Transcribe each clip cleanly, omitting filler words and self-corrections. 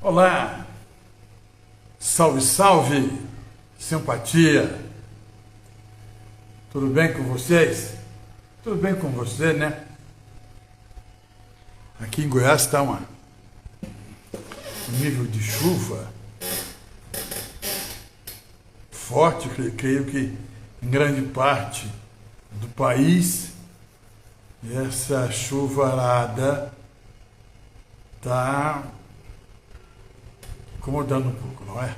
Olá, salve, salve, simpatia, tudo bem com vocês? Tudo bem com você, né? Aqui em Goiás está um nível de chuva forte, creio que em grande parte do país, e essa chuvarada está incomodando um pouco, não é?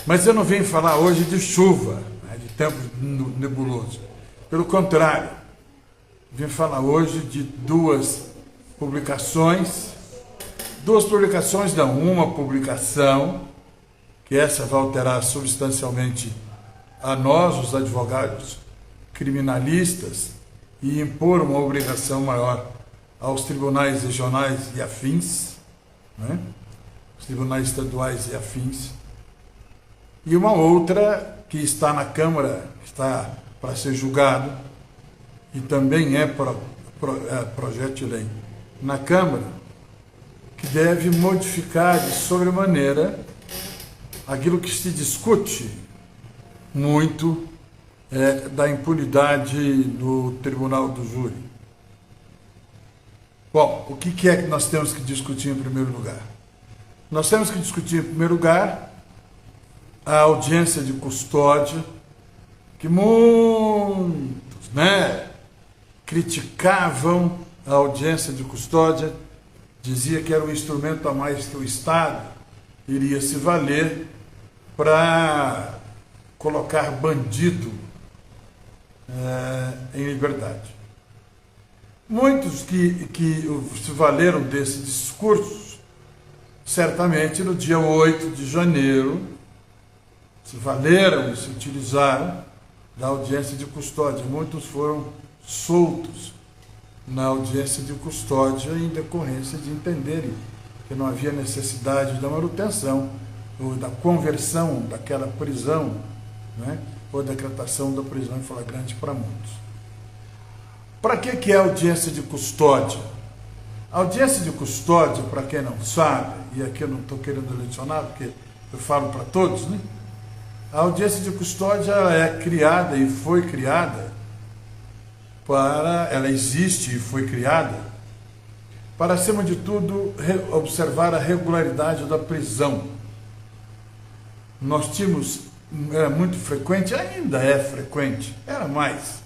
Mas eu não vim falar hoje de chuva, né, de tempo nebuloso. Pelo contrário, vim falar hoje de duas publicações, não, uma publicação, que essa vai alterar substancialmente a nós, os advogados criminalistas, e impor uma obrigação maior aos tribunais regionais e afins, né? Os tribunais estaduais e afins, e uma outra que está na Câmara, está para ser julgado, e também é projeto de lei na Câmara, que deve modificar de sobremaneira aquilo que se discute muito da impunidade no Tribunal do Júri. Bom, o que é que nós temos que discutir em primeiro lugar? Nós temos que discutir, em primeiro lugar, a audiência de custódia, que muitos, criticavam a audiência de custódia, dizia que era um instrumento a mais que o Estado iria se valer para colocar bandido em liberdade. Muitos que se valeram desse discurso, certamente no dia 8 de janeiro, se valeram e se utilizaram da audiência de custódia. Muitos foram soltos na audiência de custódia em decorrência de entenderem que não havia necessidade da manutenção ou da conversão daquela prisão, ou decretação da prisão em flagrante para muitos. Para que é a audiência de custódia? A audiência de custódia, para quem não sabe, e aqui eu não estou querendo lecionar, porque eu falo para todos, a audiência de custódia é criada e foi criada ela existe e foi criada para, acima de tudo, observar a regularidade da prisão. Nós tínhamos, era muito frequente, ainda é frequente, era mais,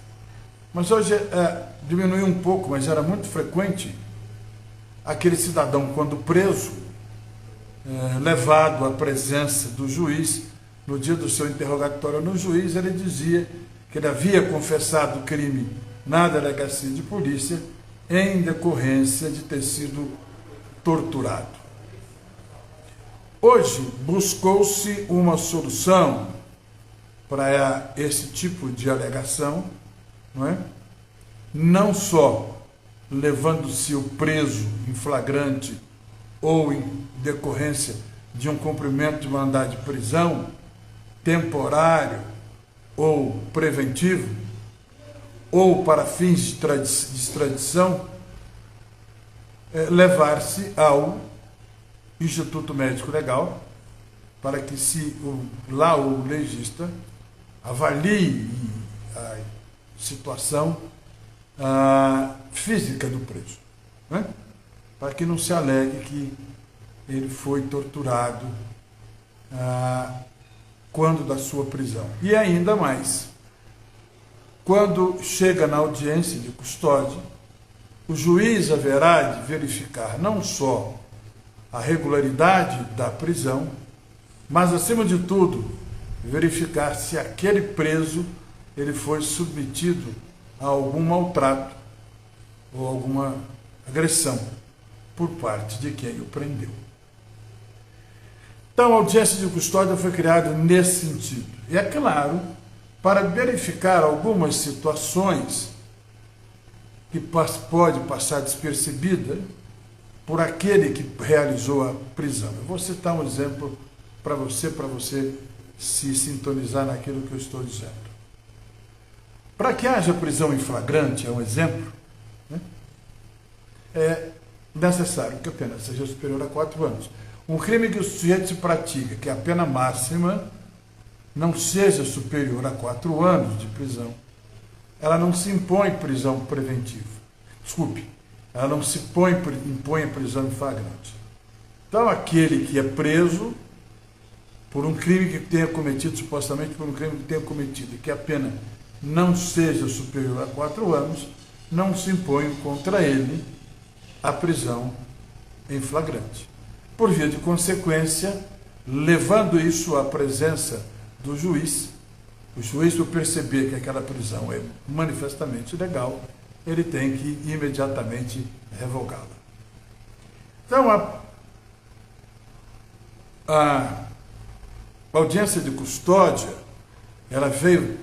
mas hoje diminuiu um pouco, mas era muito frequente aquele cidadão, quando preso, levado à presença do juiz, no dia do seu interrogatório no juiz, ele dizia que ele havia confessado o crime na delegacia de polícia em decorrência de ter sido torturado. Hoje buscou-se uma solução para esse tipo de alegação, não só levando-se o preso em flagrante ou em decorrência de um cumprimento de mandado de prisão temporário ou preventivo, ou para fins de extradição, levar-se ao Instituto Médico Legal, para que lá o legista avalie a situação física do preso, para que não se alegue que ele foi torturado quando da sua prisão. E ainda mais, quando chega na audiência de custódia, o juiz haverá de verificar não só a regularidade da prisão, mas, acima de tudo, verificar se aquele preso ele foi submetido a algum maltrato ou alguma agressão por parte de quem o prendeu. Então, a audiência de custódia foi criada nesse sentido. E é claro, para verificar algumas situações que pode passar despercebida por aquele que realizou a prisão. Eu vou citar um exemplo para você se sintonizar naquilo que eu estou dizendo. Para que haja prisão em flagrante, é um exemplo, necessário que a pena seja superior a 4 anos. Um crime que o sujeito se pratica, que a pena máxima não seja superior a 4 anos de prisão, ela não se impõe prisão preventiva. Desculpe, ela não se impõe a prisão em flagrante. Então, aquele que é preso por um crime que tenha cometido, supostamente por um crime que tenha cometido, e que a pena não seja superior a 4 anos, não se impõe contra ele a prisão em flagrante. Por via de consequência, levando isso à presença do juiz, o juiz, por perceber que aquela prisão é manifestamente ilegal, ele tem que imediatamente revogá-la. Então, a audiência de custódia, ela veio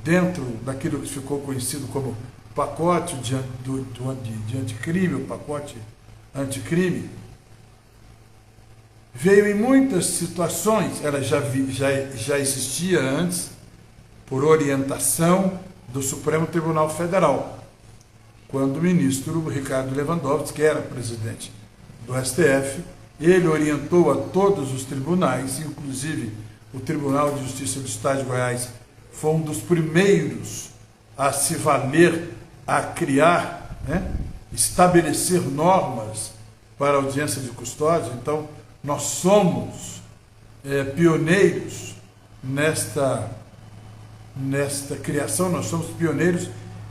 dentro daquilo que ficou conhecido como pacote de anticrime, o pacote anticrime. Veio em muitas situações, ela já existia antes, por orientação do Supremo Tribunal Federal, quando o ministro Ricardo Lewandowski, que era presidente do STF, ele orientou a todos os tribunais, inclusive o Tribunal de Justiça do Estado de Goiás foi um dos primeiros a se valer, a criar, estabelecer normas para a audiência de custódia. Então, nós somos pioneiros nesta criação, nós somos pioneiros,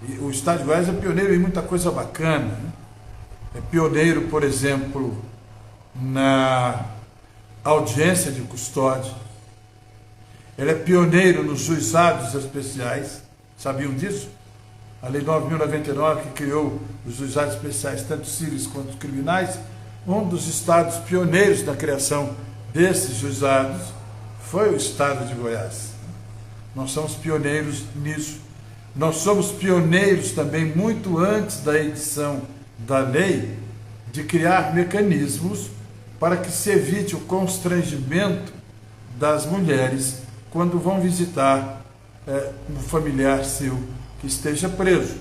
e o Estado de Goiás é pioneiro em muita coisa bacana, né? É pioneiro, por exemplo, na audiência de custódia, ele é pioneiro nos juizados especiais, sabiam disso? A Lei 9.099, que criou os juizados especiais, tanto civis quanto criminais, um dos estados pioneiros na criação desses juizados foi o Estado de Goiás. Nós somos pioneiros nisso. Nós somos pioneiros também, muito antes da edição da lei, de criar mecanismos para que se evite o constrangimento das mulheres quando vão visitar um familiar seu que esteja preso.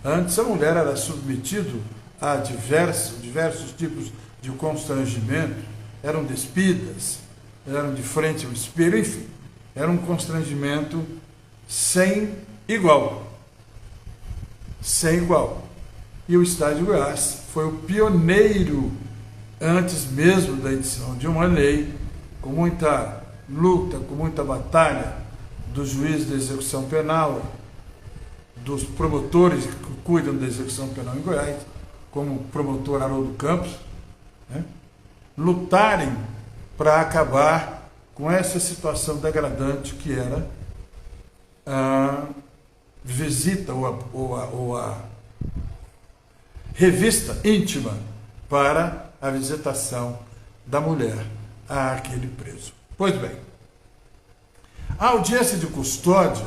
Antes a mulher era submetida a diversos tipos de constrangimento, eram despidas, eram de frente ao espelho, enfim, era um constrangimento sem igual. Sem igual. E o Estado de Goiás foi o pioneiro, antes mesmo da edição de uma lei, com muita luta, com muita batalha dos juízes da execução penal, dos promotores que cuidam da execução penal em Goiás, como o promotor Haroldo Campos, lutarem para acabar com essa situação degradante que era a visita ou a revista íntima para a visitação da mulher àquele preso. Pois bem, a audiência de custódia,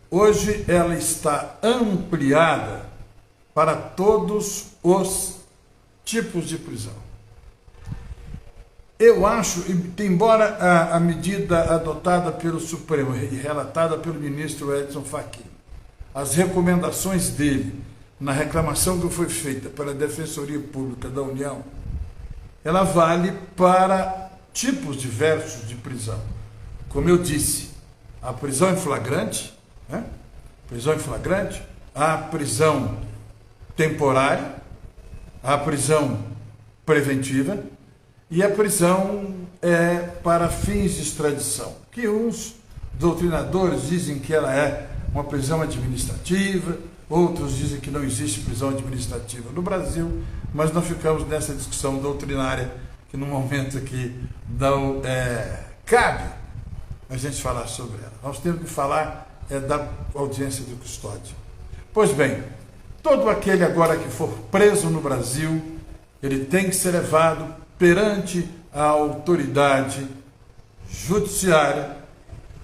hoje ela está ampliada para todos os tipos de prisão. Eu acho, embora a medida adotada pelo Supremo e relatada pelo ministro Edson Fachin, as recomendações dele na reclamação que foi feita pela Defensoria Pública da União, ela vale para tipos diversos de prisão. Como eu disse, a prisão em flagrante, a prisão temporária, a prisão preventiva e a prisão para fins de extradição, que uns doutrinadores dizem que ela é uma prisão administrativa, outros dizem que não existe prisão administrativa no Brasil, mas nós ficamos nessa discussão doutrinária que no momento aqui não cabe a gente falar sobre ela. Nós temos que falar da audiência de custódia. Pois bem, todo aquele agora que for preso no Brasil, ele tem que ser levado perante a autoridade judiciária.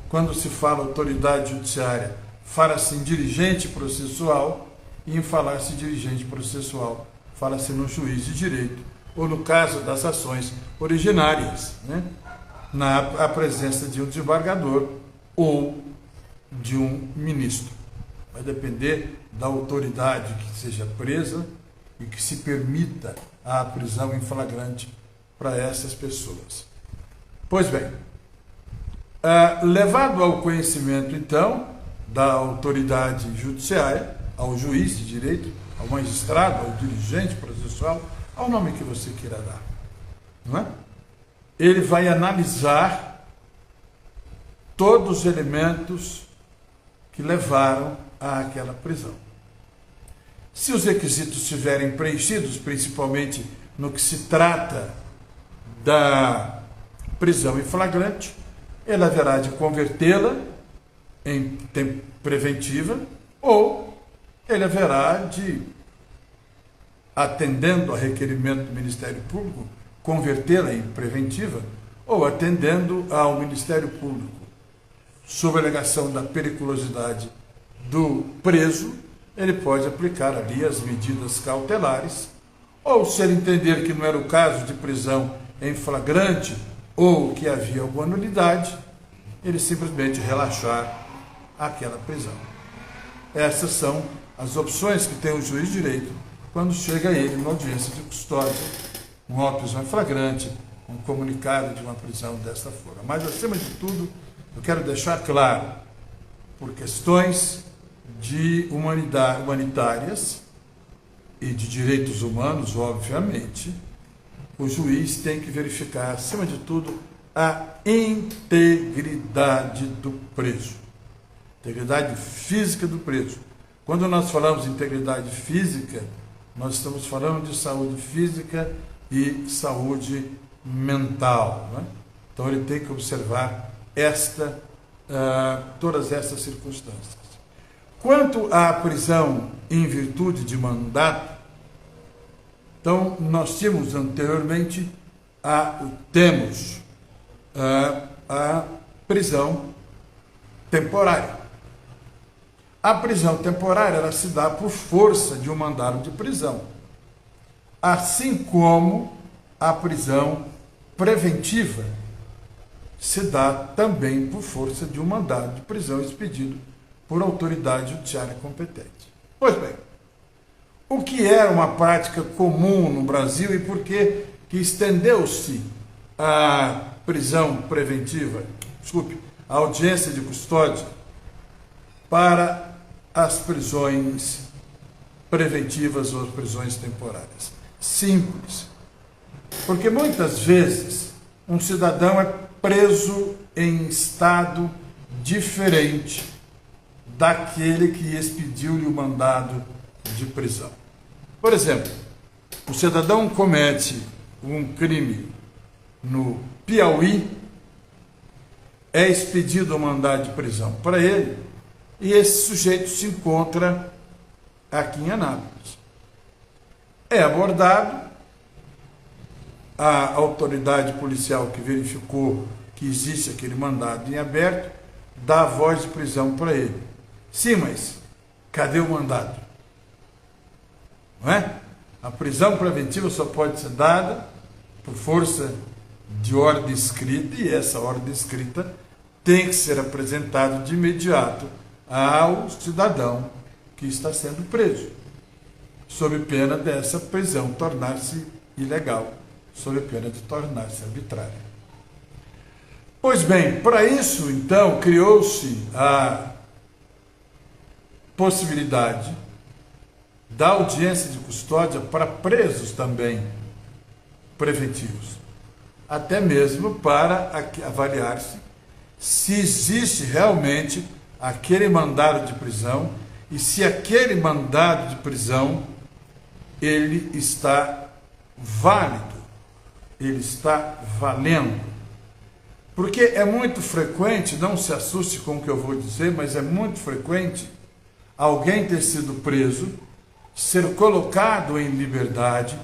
Quando se fala autoridade judiciária, fala-se em dirigente processual, e em falar-se dirigente processual, fala-se no juiz de direito, ou no caso das ações originárias, na presença de um desembargador ou de um ministro. Vai depender da autoridade que seja presa e que se permita a prisão em flagrante para essas pessoas. Pois bem, levado ao conhecimento, então, da autoridade judiciária, ao juiz de direito, ao magistrado, ao dirigente processual, ao nome que você queira dar, não é? Ele vai analisar todos os elementos que levaram àquela prisão. Se os requisitos estiverem preenchidos, principalmente no que se trata da prisão em flagrante, ele haverá de convertê-la em preventiva ou ele haverá de, atendendo a requerimento do Ministério Público, convertê-la em preventiva ou atendendo ao Ministério Público, sob a alegação da periculosidade do preso, ele pode aplicar ali as medidas cautelares, ou se ele entender que não era o caso de prisão em flagrante ou que havia alguma nulidade, ele simplesmente relaxar aquela prisão. Essas são as opções que tem o juiz de direito quando chega a ele numa audiência de custódia, uma prisão em flagrante, um comunicado de uma prisão desta forma. Mas, acima de tudo, eu quero deixar claro, por questões de humanitárias e de direitos humanos, obviamente, o juiz tem que verificar, acima de tudo, a integridade do preso. Integridade física do preso. Quando nós falamos de integridade física, nós estamos falando de saúde física e saúde mental, né? Então ele tem que observar todas essas circunstâncias. Quanto à prisão em virtude de mandato, então nós tínhamos anteriormente a prisão temporária. A prisão temporária ela se dá por força de um mandado de prisão, assim como a prisão preventiva se dá também por força de um mandado de prisão expedido por autoridade judiciária competente. Pois bem, o que era uma prática comum no Brasil e por que estendeu-se a prisão preventiva, a audiência de custódia para as prisões preventivas ou as prisões temporárias? Simples. Porque muitas vezes um cidadão é preso em estado diferente daquele que expediu-lhe o mandado de prisão. Por exemplo, o cidadão comete um crime no Piauí, é expedido o mandado de prisão para ele, e esse sujeito se encontra aqui em Anápolis. É abordado, a autoridade policial que verificou que existe aquele mandado em aberto, dá a voz de prisão para ele. Sim, mas cadê o mandado? Não é? A prisão preventiva só pode ser dada por força de ordem escrita, e essa ordem escrita tem que ser apresentada de imediato ao cidadão que está sendo preso, sob pena dessa prisão tornar-se ilegal, sob pena de tornar-se arbitrária. Pois bem, para isso, então, criou-se a possibilidade da audiência de custódia para presos também preventivos, até mesmo para avaliar-se se existe realmente aquele mandado de prisão e se aquele mandado de prisão ele está válido, ele está valendo. Porque é muito frequente, não se assuste com o que eu vou dizer, mas é muito frequente alguém ter sido preso, ser colocado em liberdade,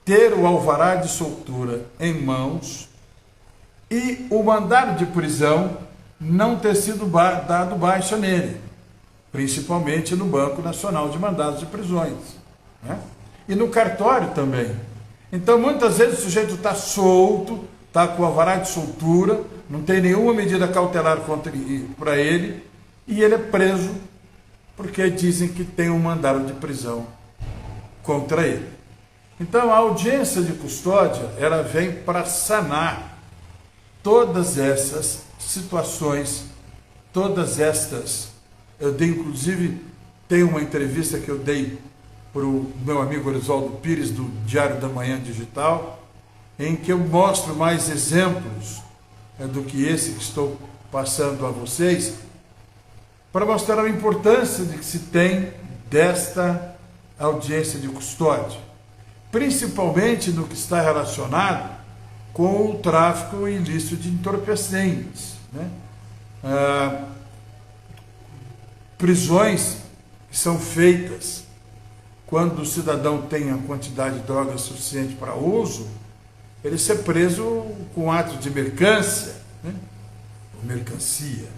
ter o alvará de soltura em mãos e o mandado de prisão não ter sido dado baixa nele, principalmente no Banco Nacional de Mandados de Prisões, né? E no cartório também. Então, muitas vezes o sujeito está solto, está com o alvará de soltura, não tem nenhuma medida cautelar para ele, e ele é preso porque dizem que tem um mandado de prisão contra ele. Então, a audiência de custódia, ela vem para sanar todas essas situações, todas estas. Inclusive, tem uma entrevista que eu dei para o meu amigo Orisoldo Pires, do Diário da Manhã Digital, em que eu mostro mais exemplos do que esse que estou passando a vocês, para mostrar a importância de que se tem desta audiência de custódia, principalmente no que está relacionado com o tráfico ilícito de entorpecentes, né? Prisões que são feitas quando o cidadão tem a quantidade de droga suficiente para uso, ele ser preso com ato de mercância, né? Mercancia,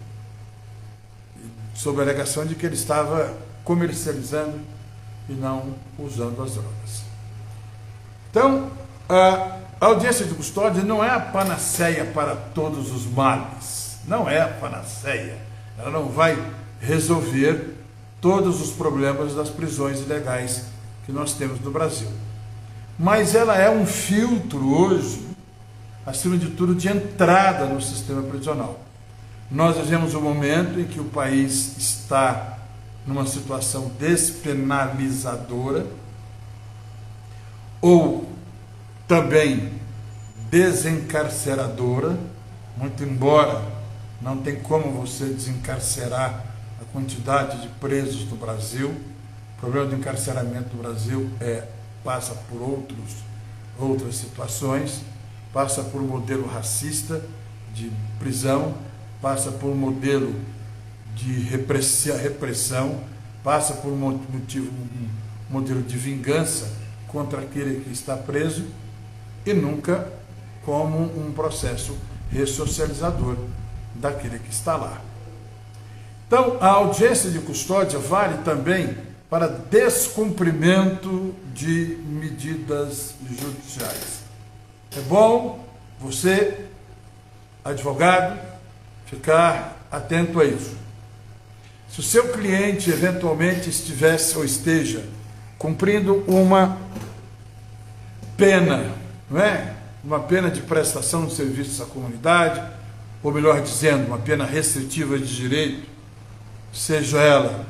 sob a alegação de que ele estava comercializando e não usando as drogas. Então, a audiência de custódia não é a panaceia para todos os males, não é a panaceia, ela não vai resolver todos os problemas das prisões ilegais que nós temos no Brasil. Mas ela é um filtro hoje, acima de tudo, de entrada no sistema prisional. Nós vivemos um momento em que o país está numa situação despenalizadora ou também desencarceradora, muito embora não tem como você desencarcerar a quantidade de presos no Brasil. O problema do encarceramento no Brasil passa por outras situações, passa por um modelo racista de prisão, passa por um modelo de repressão, passa por um modelo de vingança contra aquele que está preso e nunca como um processo ressocializador daquele que está lá. Então, a audiência de custódia vale também para descumprimento de medidas judiciais. É bom você, advogado, ficar atento a isso. Se o seu cliente eventualmente estivesse ou esteja cumprindo uma pena, não é? Uma pena de prestação de serviços à comunidade, ou melhor dizendo, uma pena restritiva de direito, seja ela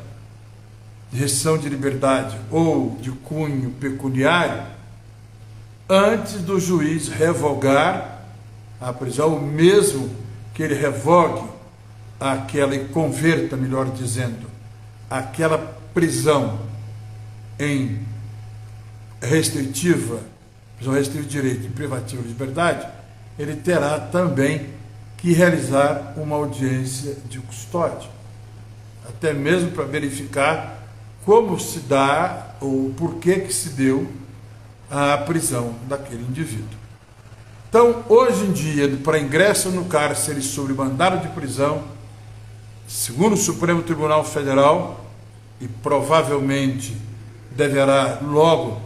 de restrição de liberdade ou de cunho pecuniário, antes do juiz revogar a prisão, ou mesmo que ele revogue aquela e converta, melhor dizendo, aquela prisão em restritiva, prisão restritiva de direito e privativa de liberdade, ele terá também que realizar uma audiência de custódia, até mesmo para verificar como se dá ou por que se deu a prisão daquele indivíduo. Então, hoje em dia, para ingresso no cárcere sob mandado de prisão, segundo o Supremo Tribunal Federal, e provavelmente deverá logo,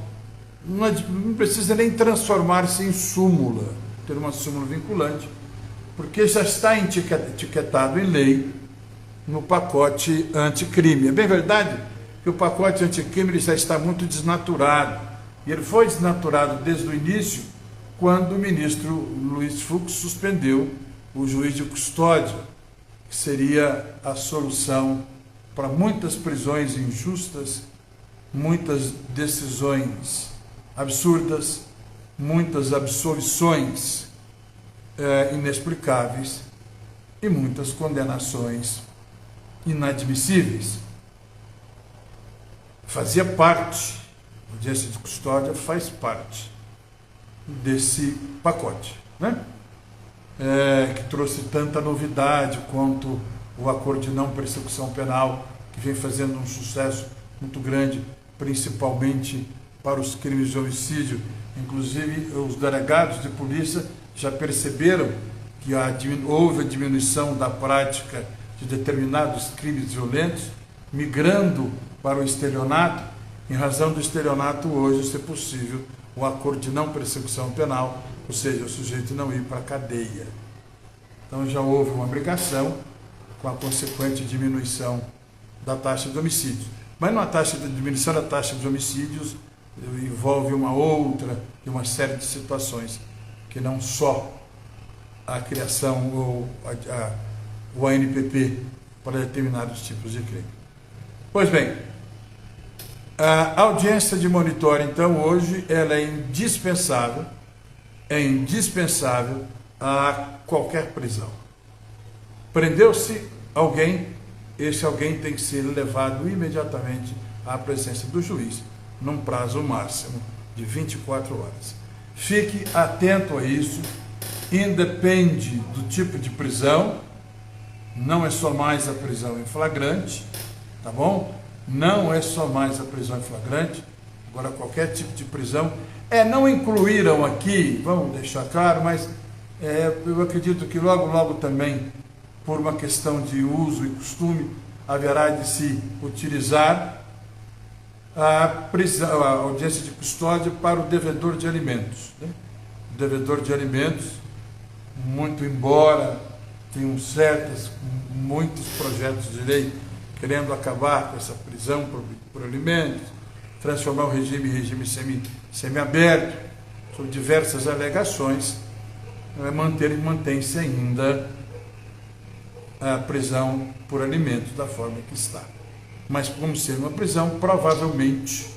não precisa nem transformar-se em súmula, ter uma súmula vinculante, porque já está etiquetado em lei no pacote anticrime. É bem verdade que o pacote anticrime ele já está muito desnaturado, e ele foi desnaturado desde o início, quando o ministro Luiz Fux suspendeu o juiz de custódia, que seria a solução para muitas prisões injustas, muitas decisões absurdas, muitas absolvições inexplicáveis e muitas condenações inadmissíveis. Fazia parte, a audiência de custódia faz parte desse pacote, né? Que trouxe tanta novidade quanto o acordo de não persecução penal, que vem fazendo um sucesso muito grande, principalmente para os crimes de homicídio. Inclusive, os delegados de polícia já perceberam que houve a diminuição da prática de determinados crimes violentos, migrando para o estelionato, em razão do estelionato hoje ser possível o acordo de não persecução penal, ou seja, o sujeito não ir para a cadeia. Então já houve uma obrigação com a consequente diminuição da taxa de homicídios. Mas na diminuição da taxa de homicídios envolve uma série de situações, que não só a criação ou o ANPP para determinados tipos de crime. Pois bem, a audiência de monitor, então, hoje, ela é indispensável a qualquer prisão. Prendeu-se alguém, esse alguém tem que ser levado imediatamente à presença do juiz, num prazo máximo de 24 horas. Fique atento a isso, independe do tipo de prisão, não é só mais a prisão em flagrante, tá bom? Não é só mais a prisão em flagrante, agora qualquer tipo de prisão. Não incluíram aqui, vamos deixar claro, mas eu acredito que logo também, por uma questão de uso e costume, haverá de se utilizar a audiência de custódia para o devedor de alimentos, né? O devedor de alimentos, muito embora tenham muitos projetos de lei querendo acabar com essa prisão por alimentos, transformar o regime em regime semiaberto, sob diversas alegações, mantém-se ainda a prisão por alimentos da forma que está. Mas, como ser uma prisão, provavelmente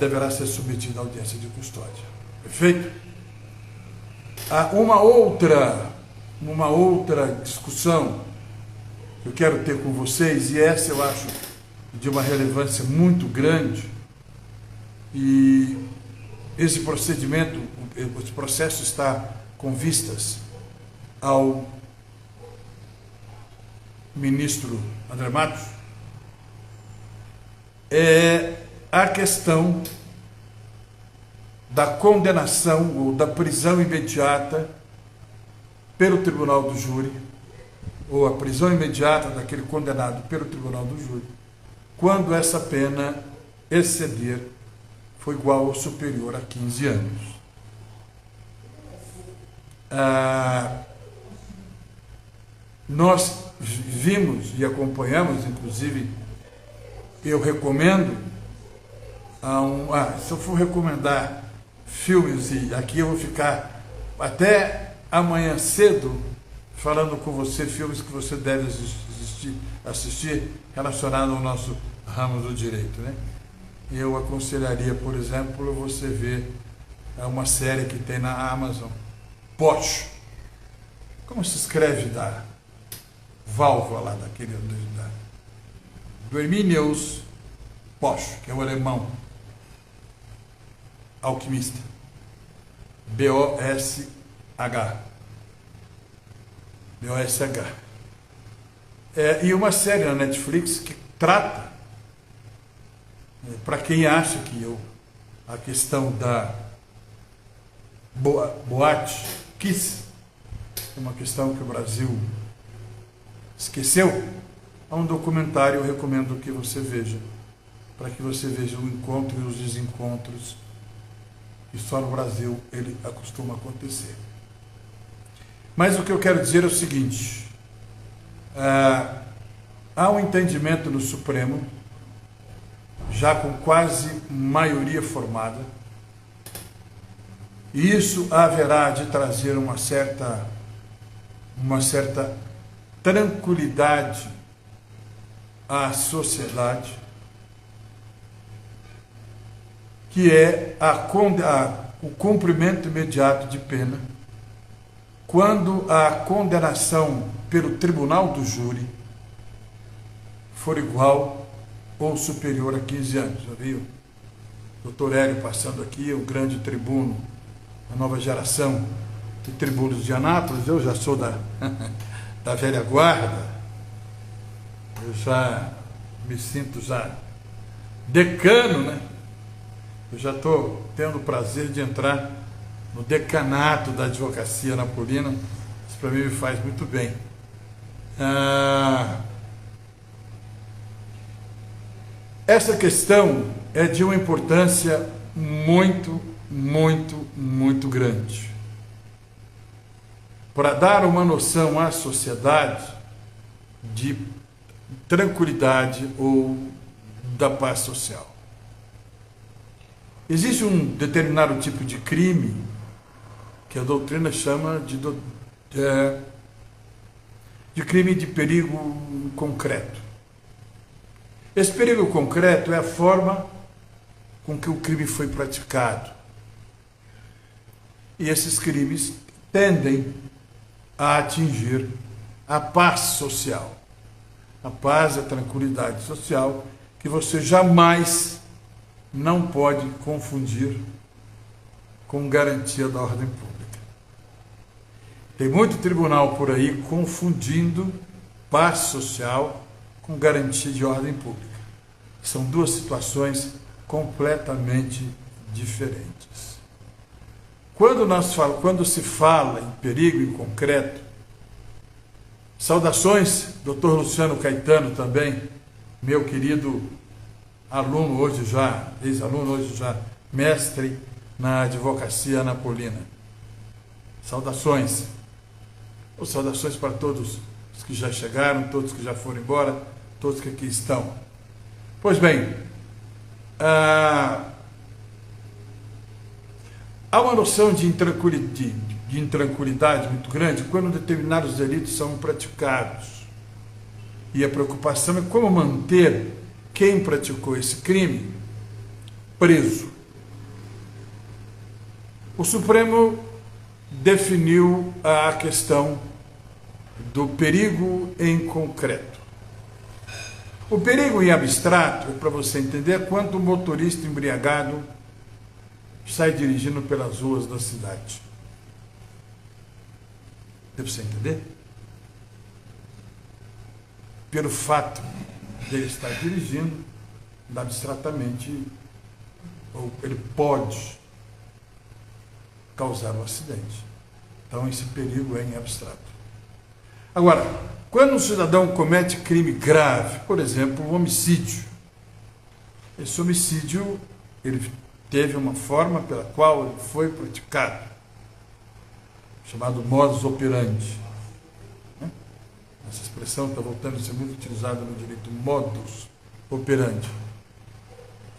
deverá ser submetida à audiência de custódia. Perfeito? Uma outra discussão que eu quero ter com vocês, e essa eu acho de uma relevância muito grande, e esse procedimento, esse processo está com vistas ao ministro André Matos, é a questão da condenação ou da prisão imediata pelo tribunal do júri, ou a prisão imediata daquele condenado pelo tribunal do júri, quando essa pena exceder, for igual ou superior a 15 anos. Nós vimos e acompanhamos, inclusive, eu recomendo, se eu for recomendar filmes, e aqui eu vou ficar até amanhã cedo falando com você filmes que você deve assistir relacionados ao nosso ramo do direito, né? Eu aconselharia, por exemplo, você ver uma série que tem na Amazon, Posh. Como se escreve da válvula lá daquele do Herminius Posh, que é o alemão alquimista, B-O-S-H. E uma série na Netflix que trata, para quem acha que a questão da boate Kiss é uma questão que o Brasil esqueceu, há um documentário, eu recomendo que você veja, para que você veja o encontro e os desencontros que só no Brasil ele acostuma acontecer. Mas o que eu quero dizer é o seguinte, há um entendimento no Supremo, já com quase maioria formada, e isso haverá de trazer uma certa tranquilidade à sociedade, que é o cumprimento imediato de pena, quando a condenação pelo tribunal do júri for igual ou superior a 15 anos. Já viu? Doutor Hélio passando aqui, o grande tribuno, a nova geração de tribunos de Anápolis. Eu já sou da velha guarda, eu já me sinto decano, né? Eu já estou tendo o prazer de entrar no decanato da advocacia napolina. Isso para mim me faz muito bem. Essa questão é de uma importância muito, muito, muito grande. Para dar uma noção à sociedade de tranquilidade ou da paz social. Existe um determinado tipo de crime que a doutrina chama de crime de perigo concreto. Esse perigo concreto é a forma com que o crime foi praticado. E esses crimes tendem a atingir a paz social. A paz, a tranquilidade social, que você jamais não pode confundir com garantia da ordem pública. Tem muito tribunal por aí confundindo paz social com garantia de ordem pública. São duas situações completamente diferentes. Quando se fala em perigo em concreto, saudações, Dr. Luciano Caetano também, meu querido aluno hoje já, ex-aluno hoje já, mestre na advocacia anapolina. Saudações. Ou saudações para todos os que já chegaram, todos que já foram embora, todos que aqui estão. Pois bem, há uma noção de intranquilidade muito grande quando determinados delitos são praticados. E a preocupação é como manter quem praticou esse crime preso. O Supremo definiu a questão do perigo em concreto. O perigo em abstrato, é para você entender, quando o motorista embriagado sai dirigindo pelas ruas da cidade. Deu para você entender? Pelo fato de ele estar dirigindo, abstratamente, ou ele pode causar um acidente. Então, esse perigo é em abstrato. Agora, quando um cidadão comete crime grave, por exemplo, um homicídio, esse homicídio, ele teve uma forma pela qual ele foi praticado, chamado modus operandi. Essa expressão está voltando a ser muito utilizada no direito, modus operandi.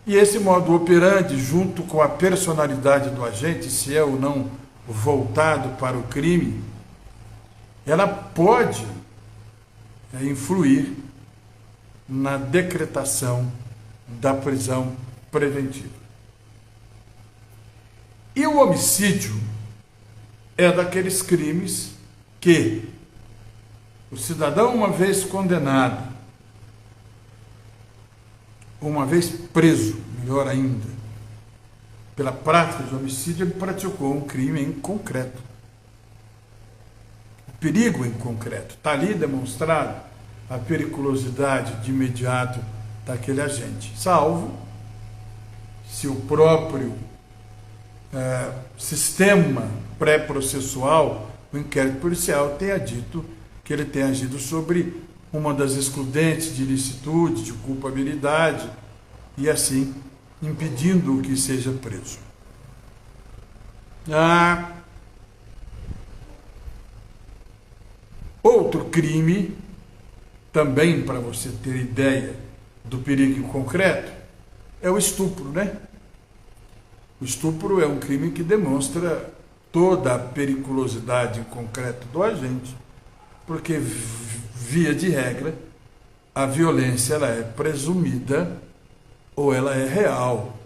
E esse modus operandi, junto com a personalidade do agente, se é ou não voltado para o crime, ela pode influir na decretação da prisão preventiva. E o homicídio é daqueles crimes que o cidadão, uma vez condenado, uma vez preso, melhor ainda, pela prática de homicídio, ele praticou um crime em concreto. O perigo em concreto. Está ali demonstrado a periculosidade de imediato daquele agente, salvo se o próprio sistema pré-processual, o inquérito policial, tenha dito que ele tenha agido sobre uma das excludentes de ilicitude, de culpabilidade, e assim impedindo que seja preso. Outro crime, também para você ter ideia do perigo concreto, é o estupro, né? O estupro é um crime que demonstra toda a periculosidade em concreto do agente, porque, via de regra, a violência ela é presumida ou ela é real.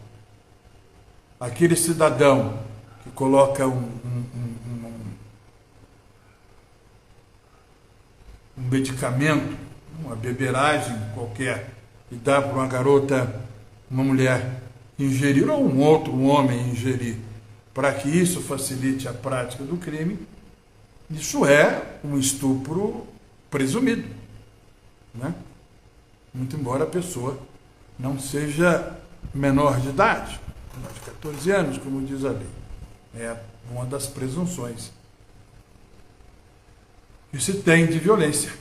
Aquele cidadão que coloca um medicamento, uma beberagem qualquer, e dá para uma garota, uma mulher ingerir, ou um outro homem ingerir, para que isso facilite a prática do crime, isso é um estupro presumido, né? Muito embora a pessoa não seja menor de idade, menor de 14 anos, como diz a lei. É uma das presunções que se tem de violência.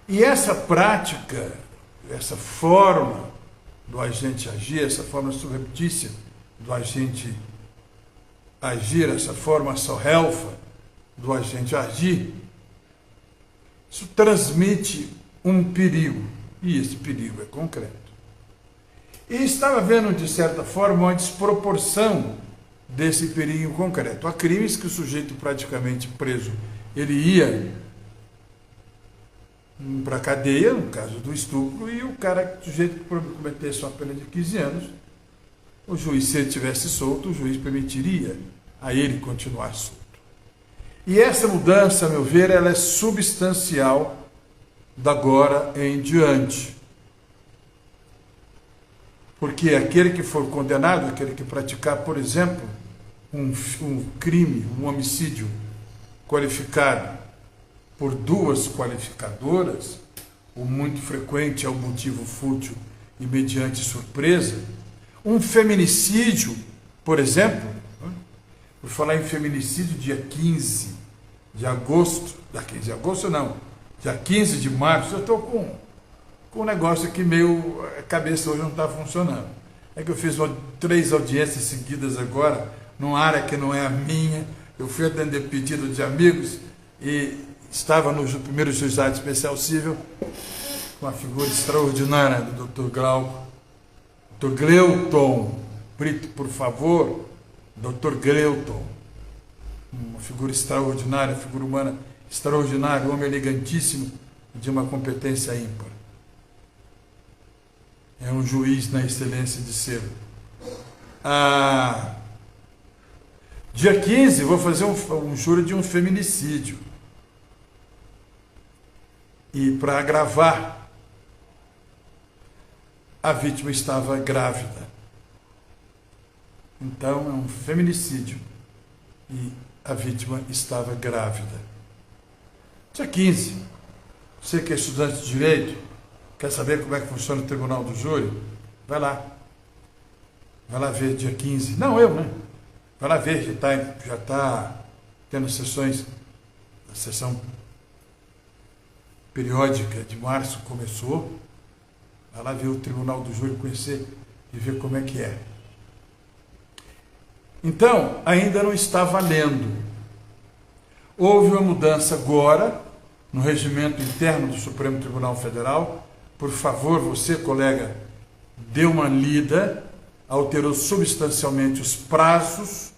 E essa prática, essa forma do agente agir, essa forma subreptícia do agente agir, essa forma sorrelfa do agente agir, isso transmite um perigo, e esse perigo é concreto. E estava vendo, de certa forma, uma desproporção desse perigo concreto. Há crimes que o sujeito praticamente preso, ele ia para a cadeia, no caso do estupro, e o sujeito que cometesse uma pena de 15 anos, o juiz, se ele tivesse solto, o juiz permitiria a ele continuar solto. E essa mudança, a meu ver, ela é substancial da agora em diante. Porque aquele que for condenado, aquele que praticar, por exemplo, um crime, um homicídio qualificado por duas qualificadoras, o muito frequente é o motivo fútil e mediante surpresa, um feminicídio, por exemplo, por falar em feminicídio, dia 15 de agosto, dia 15 de março, eu estou com um negócio aqui meio, a cabeça hoje não está funcionando. É que eu fiz 3 audiências seguidas agora, numa área que não é a minha, eu fui atender pedido de amigos e estava no primeiro juizado especial civil, com a figura extraordinária do Dr. Glauco, Dr. Gleuton Brito, por favor, Dr. Gleuton, uma figura extraordinária, figura humana extraordinária, um homem elegantíssimo, de uma competência ímpar. É um juiz na excelência de ser. Dia 15, vou fazer um júri de um feminicídio. E para agravar, a vítima estava grávida. Então, é um feminicídio e a vítima estava grávida. Dia 15, você que é estudante de Direito, quer saber como é que funciona o Tribunal do Júri? Vai lá. Vai lá ver dia 15. Não, eu, né? Vai lá ver, já tá tendo sessões, a sessão periódica de março começou. Vai lá ver o Tribunal do Júri, conhecer e ver como é que é. Então, ainda não está valendo. Houve uma mudança agora no regimento interno do Supremo Tribunal Federal. Por favor, você, colega, dê uma lida, alterou substancialmente os prazos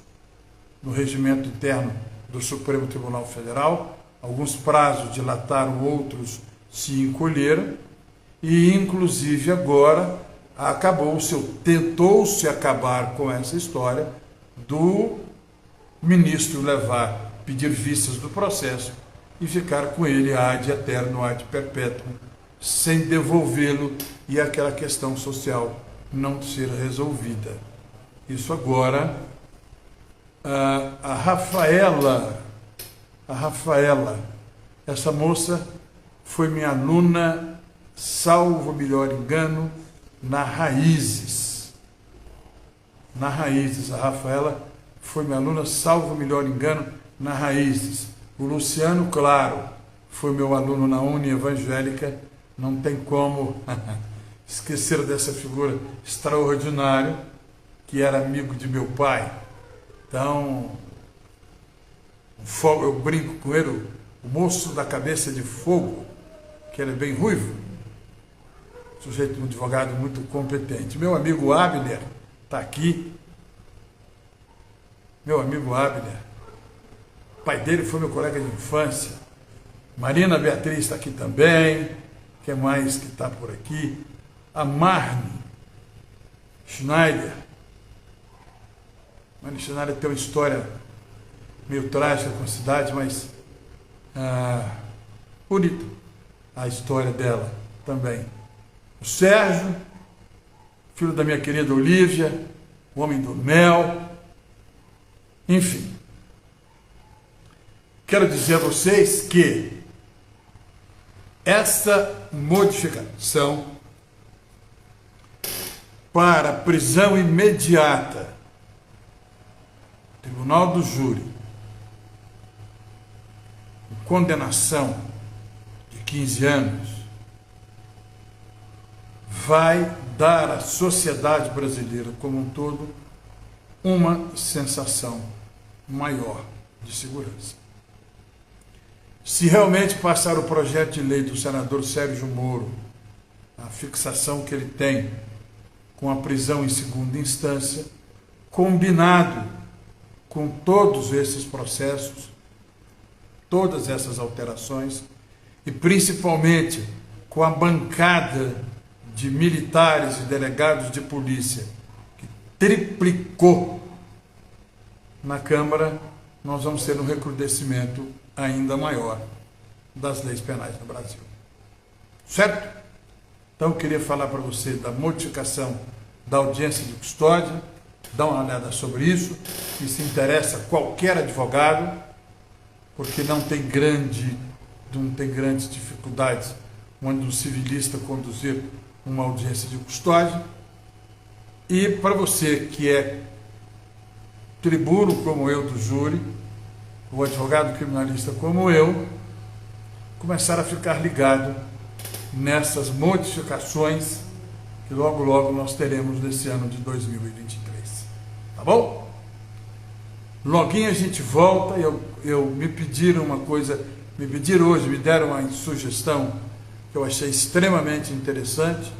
no regimento interno do Supremo Tribunal Federal. Alguns prazos dilataram, outros se encolheram. E, inclusive, agora tentou-se acabar com essa história do ministro pedir vistas do processo e ficar com ele ad eterno, ad perpétuo, sem devolvê-lo e aquela questão social não ser resolvida. Isso agora, a Rafaela, essa moça foi minha aluna, salvo melhor engano, na Raízes. Na Raízes, a Rafaela foi minha aluna, salvo melhor engano, na Raízes. O Luciano, claro, foi meu aluno na Uni Evangélica, não tem como esquecer dessa figura extraordinária, que era amigo de meu pai. Então, eu brinco com ele, o moço da cabeça de fogo, que ele é bem ruivo, sujeito, um advogado muito competente. Meu amigo Abner está aqui. Meu amigo Abner, o pai dele foi meu colega de infância. Marina Beatriz está aqui também. Quem mais que está por aqui? A Marne Schneider. Marne Schneider tem uma história meio trágica com a cidade, mas bonita a história dela também. O Sérgio, filho da minha querida Olívia, o homem do mel. Enfim, quero dizer a vocês que essa modificação para prisão imediata, Tribunal do Júri, condenação de 15 anos, vai dar à sociedade brasileira como um todo uma sensação maior de segurança. Se realmente passar o projeto de lei do senador Sérgio Moro, a fixação que ele tem com a prisão em segunda instância, combinado com todos esses processos, todas essas alterações, e principalmente com a bancada de militares e delegados de polícia, que triplicou na Câmara, nós vamos ter um recrudescimento ainda maior das leis penais no Brasil. Certo? Então, eu queria falar para você da modificação da audiência de custódia, dá uma olhada sobre isso, e se interessa qualquer advogado, porque não tem grandes dificuldades quando um civilista conduzir uma audiência de custódia. E para você que é tribuno como eu do júri, o advogado criminalista como eu, começar a ficar ligado nessas modificações que logo logo nós teremos nesse ano de 2023. Tá bom? Loguinho a gente volta. Me pediram uma coisa, hoje, me deram uma sugestão que eu achei extremamente interessante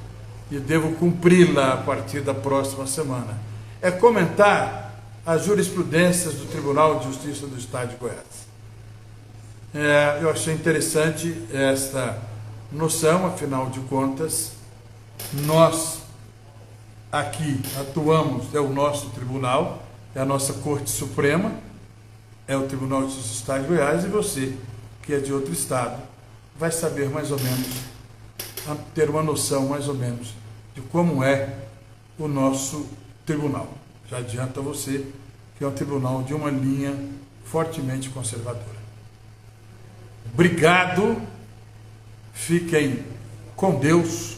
e devo cumpri-la a partir da próxima semana. É comentar as jurisprudências do Tribunal de Justiça do Estado de Goiás. Eu achei interessante esta noção, afinal de contas, nós aqui atuamos, é o nosso tribunal, é a nossa Corte Suprema, é o Tribunal de Justiça do Estado de Goiás, e você, que é de outro estado, vai saber mais ou menos, ter uma noção mais ou menos de como é o nosso tribunal. Já adianta você que é um tribunal de uma linha fortemente conservadora. Obrigado, fiquem com Deus,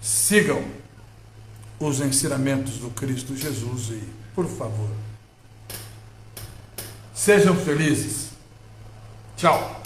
sigam os ensinamentos do Cristo Jesus e, por favor, sejam felizes. Tchau.